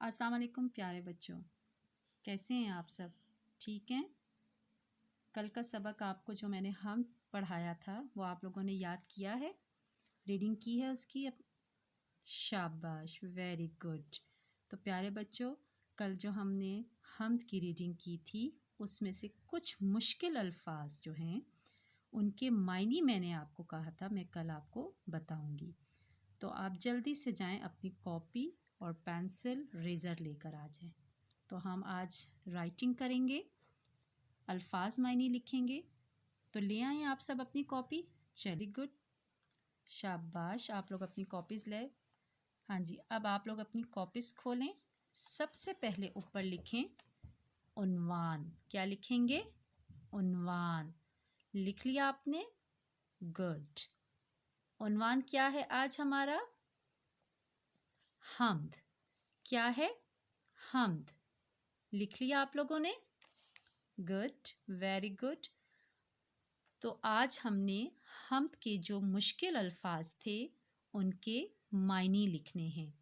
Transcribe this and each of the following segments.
अस्सलाम वालेकुम प्यारे बच्चों, कैसे हैं आप सब? ठीक हैं? कल का सबक आपको जो मैंने हम पढ़ाया था वो आप लोगों ने याद किया है? रीडिंग की है उसकी? शाबाश, वेरी गुड। तो प्यारे बच्चों, कल जो हमने हमद की रीडिंग की थी उसमें से कुछ मुश्किल अल्फाज जो हैं उनके मायने मैंने आपको कहा था मैं कल आपको बताऊंगी। तो आप जल्दी से जाएं, अपनी कॉपी और पेंसिल रेज़र लेकर आ जाएं। तो हम आज राइटिंग करेंगे, अल्फाज मायने लिखेंगे। तो ले आएँ आप सब अपनी कॉपी। चलिए, गुड, शाबाश, आप लोग अपनी कॉपीज़ ले। हाँ जी, अब आप लोग अपनी कॉपीज़ खोलें। सबसे पहले ऊपर लिखें उन्वान। क्या लिखेंगे? उन्वान। लिख लिया आपने? गुड। उन्वान क्या है आज हमारा? हम्द। क्या है? हम्द। लिख लिया आप लोगों ने? Good, very good. तो आज हमने हम्द के जो मुश्किल अल्फाज थे उनके मायने लिखने हैं।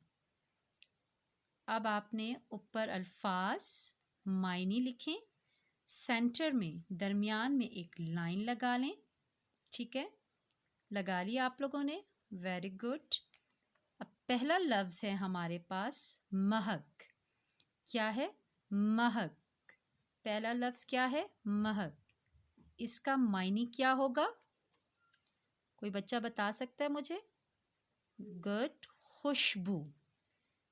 अब आपने ऊपर अल्फाज मायने लिखें, सेंटर में दरमियान में एक लाइन लगा लें। ठीक है, लगा लिया आप लोगों ने? Very good. अब पहला लफ्ज़ है हमारे पास महक। क्या है? महक। पहला लफ्ज़ क्या है? महक। इसका मायने क्या होगा? कोई बच्चा बता सकता है मुझे? गुड, खुशबू।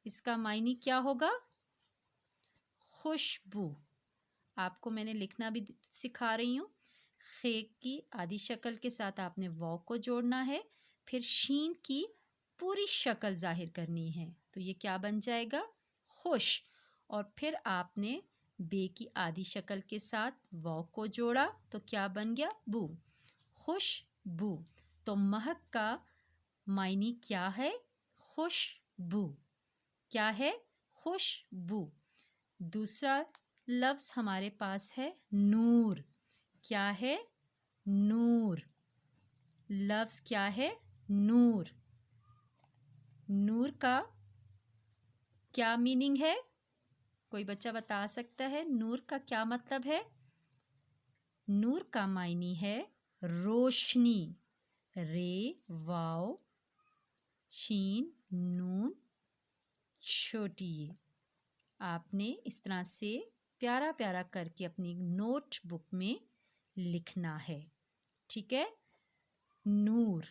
इसका मायने क्या होगा? खुशबू। आपको मैंने लिखना भी सिखा रही हूँ। खे की आधी शक्ल के साथ आपने वाव को जोड़ना है, फिर शीन की पूरी शक्ल जाहिर करनी है। तो ये क्या बन जाएगा? खुश। और फिर आपने बे की आधी शक्ल के साथ वाव को जोड़ा तो क्या बन गया? बू। खुशबू। तो महक का मायने क्या है? खुशबू। क्या है? खुशबू। दूसरा लफ्ज़ हमारे पास है नूर। क्या है? नूर। लफ्ज़ क्या है? नूर। नूर का क्या मीनिंग है? कोई बच्चा बता सकता है नूर का क्या मतलब है? नूर का मायने है रोशनी। रे वाव शीन नून छोटी ये। आपने इस तरह से प्यारा प्यारा करके अपनी नोटबुक में लिखना है। ठीक है? नूर।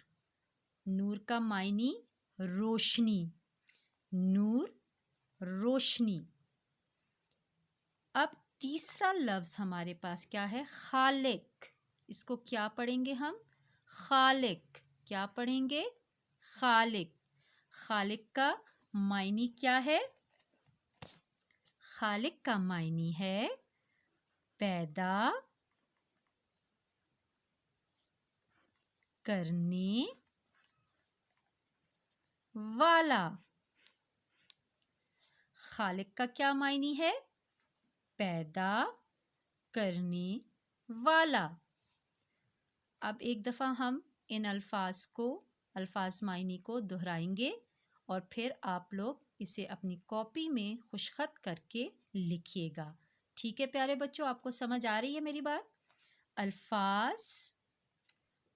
नूर का मायने रोशनी। नूर, रोशनी। अब तीसरा लफ्ज़ हमारे पास क्या है? खालिक। इसको क्या पढ़ेंगे हम? खालिक। क्या पढ़ेंगे? खालिक। खालिक का मायने क्या है? खालिक का मायने है पैदा करने वाला। खालिक का क्या मायने है? पैदा करने वाला। अब एक दफ़ा हम इन अल्फाज मायने को दोहराएंगे और फिर आप लोग इसे अपनी कॉपी में खुशखत करके लिखिएगा। ठीक है प्यारे बच्चों, आपको समझ आ रही है मेरी बात? अल्फाज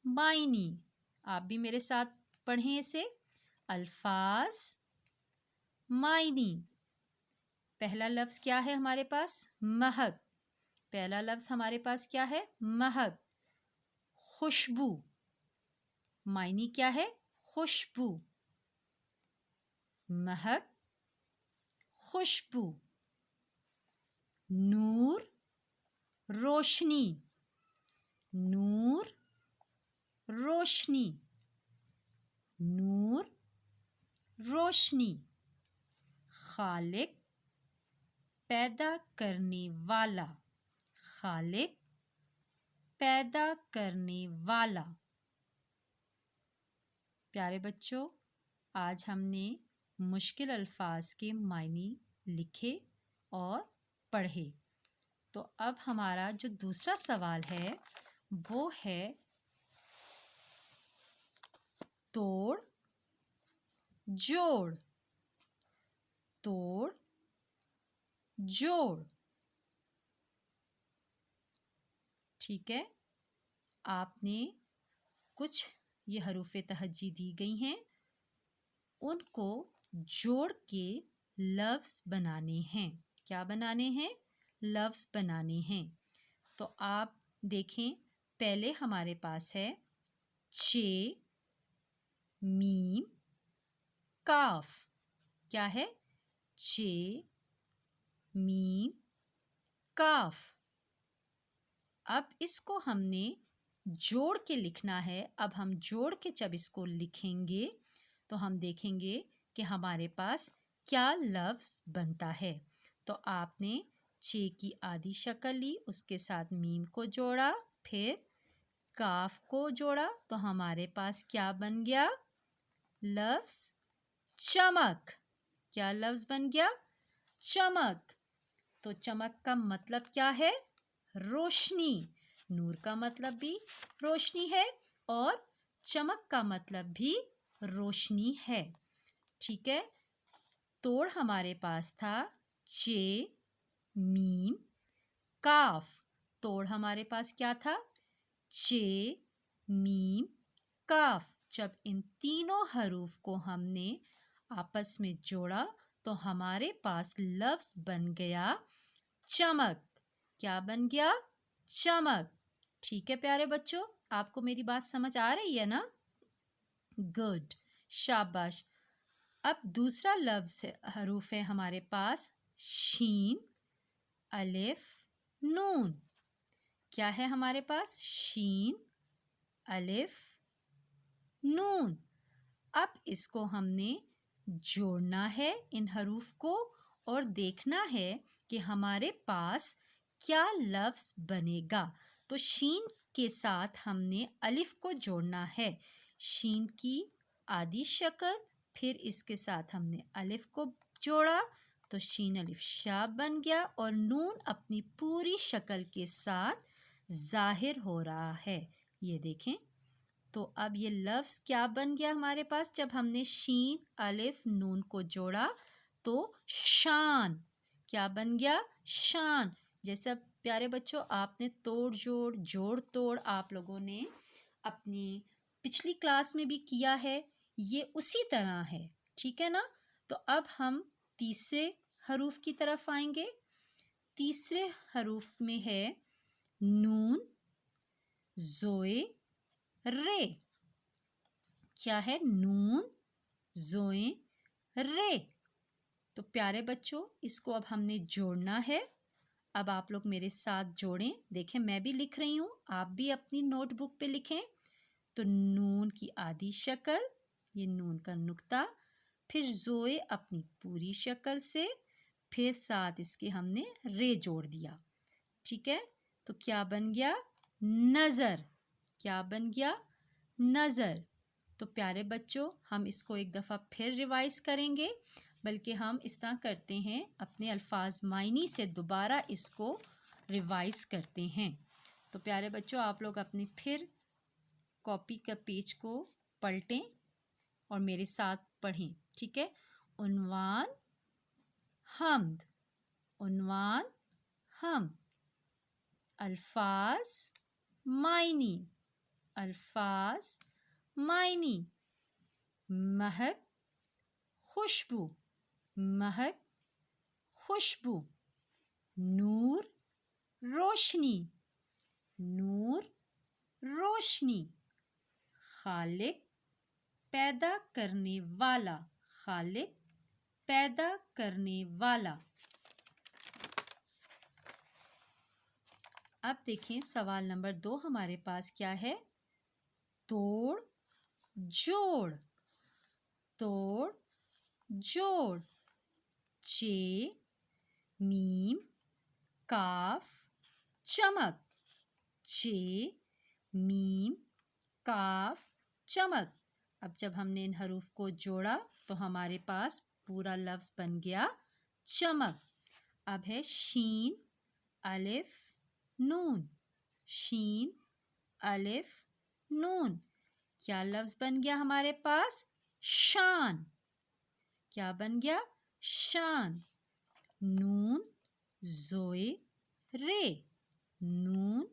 मायने, आप भी मेरे साथ पढ़ें इसे। अल्फाज मायने। पहला लफ्ज़ क्या है हमारे पास? महक। पहला लफ्ज़ हमारे पास क्या है? महक। खुशबू। मायने क्या है? खुशबू। महक, खुशबू। नूर, रोशनी। नूर, रोशनी। नूर, रोशनी। खालिक, पैदा करने वाला। खालिक, पैदा करने वाला। प्यारे बच्चों, आज हमने मुश्किल अल्फाज के मायने लिखे और पढ़े। तो अब हमारा जो दूसरा सवाल है वो है तोड़ जोड़। तोड़ जोड़। ठीक है, आपने कुछ ये हरूफे तहज्जी दी गई हैं, उनको जोड़ के लफ्ज़ बनाने हैं। क्या बनाने हैं? लफ्ज़ बनाने हैं। तो आप देखें, पहले हमारे पास है चे, मीम, काफ। क्या है? चे, मीम, काफ। अब इसको हमने जोड़ के लिखना है। अब हम जोड़ के जब इसको लिखेंगे तो हम देखेंगे कि हमारे पास क्या लफ्ज़ बनता है। तो आपने चे की आधी शक्ल ली, उसके साथ मीम को जोड़ा, फिर काफ को जोड़ा, तो हमारे पास क्या बन गया? लफ्ज़ चमक। क्या लफ्ज़ बन गया? चमक। तो चमक का मतलब क्या है? रोशनी। नूर का मतलब भी रोशनी है और चमक का मतलब भी रोशनी है। ठीक है, तोड़ हमारे पास था चे, मीम, काफ। तोड़ हमारे पास क्या था? चे, मीम, काफ। जब इन तीनों हरूफ को हमने आपस में जोड़ा तो हमारे पास लफ्ज़ बन गया चमक। क्या बन गया? चमक। ठीक है प्यारे बच्चों, आपको मेरी बात समझ आ रही है ना? गुड, शाबाश। अब दूसरा लफ्ज़ हरूफ है हमारे पास शीन, अलिफ, नून। क्या है हमारे पास? शीन, अलिफ, नून। अब इसको हमने जोड़ना है इन हरूफ को और देखना है कि हमारे पास क्या लफ्ज़ बनेगा। तो शीन के साथ हमने अलिफ को जोड़ना है। शीन की आधी शक्ल, फिर इसके साथ हमने अलिफ को जोड़ा तो शीन अलिफ शा बन गया और नून अपनी पूरी शक्ल के साथ ज़ाहिर हो रहा है। ये देखें, तो अब ये लफ्ज़ क्या बन गया हमारे पास? जब हमने शीन, अलिफ, नून को जोड़ा तो शान। क्या बन गया? शान। जैसा प्यारे बच्चों आपने तोड़ जोड़, जोड़ तोड़ आप लोगों ने अपनी पिछली क्लास में भी किया है, ये उसी तरह है। ठीक है ना? तो अब हम तीसरे हरूफ की तरफ आएंगे। तीसरे हरूफ में है नून, जोए, रे। क्या है? नून, जोए, रे। तो प्यारे बच्चों इसको अब हमने जोड़ना है। अब आप लोग मेरे साथ जोड़ें। देखें, मैं भी लिख रही हूँ, आप भी अपनी नोटबुक पे लिखें। तो नून की आधी शक्ल, ये नून का नुक्ता, फिर जोए अपनी पूरी शक्ल से, फिर साथ इसके हमने रे जोड़ दिया। ठीक है, तो क्या बन गया? नज़र। क्या बन गया? नज़र। तो प्यारे बच्चों हम इसको एक दफ़ा फिर रिवाइज करेंगे, बल्कि हम इस तरह करते हैं, अपने अल्फाज मायनी से दोबारा इसको रिवाइज करते हैं। तो प्यारे बच्चों आप लोग अपनी फिर कॉपी का पेज को पलटें और मेरे साथ पढ़ें। ठीक है, उन्वान, हम्द, उन्वान, हम्द। अल्फाज, मायनी, अल्फाज, मायनी। महक, खुशबू, महक, खुशबू। नूर, रोशनी, नूर, रोशनी। खालिक, पैदा करने वाला, खालिक, पैदा करने वाला। अब देखें सवाल नंबर 2 हमारे पास क्या है? तोड़, जोड़, तोड़, जोड़। चे, मीम, काफ, चमक। चे, मीम, काफ, चमक। अब जब हमने इन हरूफ को जोड़ा तो हमारे पास पूरा लफ्ज़ बन गया चमक। अब है शीन, अलिफ, नून। शीन, अलिफ, नून। क्या लफ्ज़ बन गया हमारे पास? शान। क्या बन गया? शान। नून, زوئے رے، نون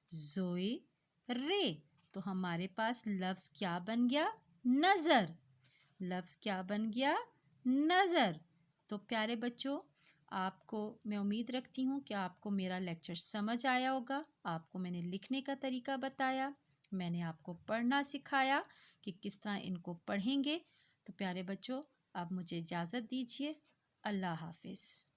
زوئے رے. تو ہمارے پاس لفظ کیا بن گیا؟ نظر. لفظ کیا بن گیا؟ نظر. تو پیارے بچوں، آپ کو میں امید رکھتی ہوں کہ آپ کو میرا لیکچر سمجھ آیا ہوگا. آپ کو میں نے لکھنے کا طریقہ بتایا، میں نے آپ کو پڑھنا سکھایا کہ کس طرح ان کو پڑھیں گے. تو پیارے بچوں، اب مجھے اجازت دیجیے. اللہ حافظ.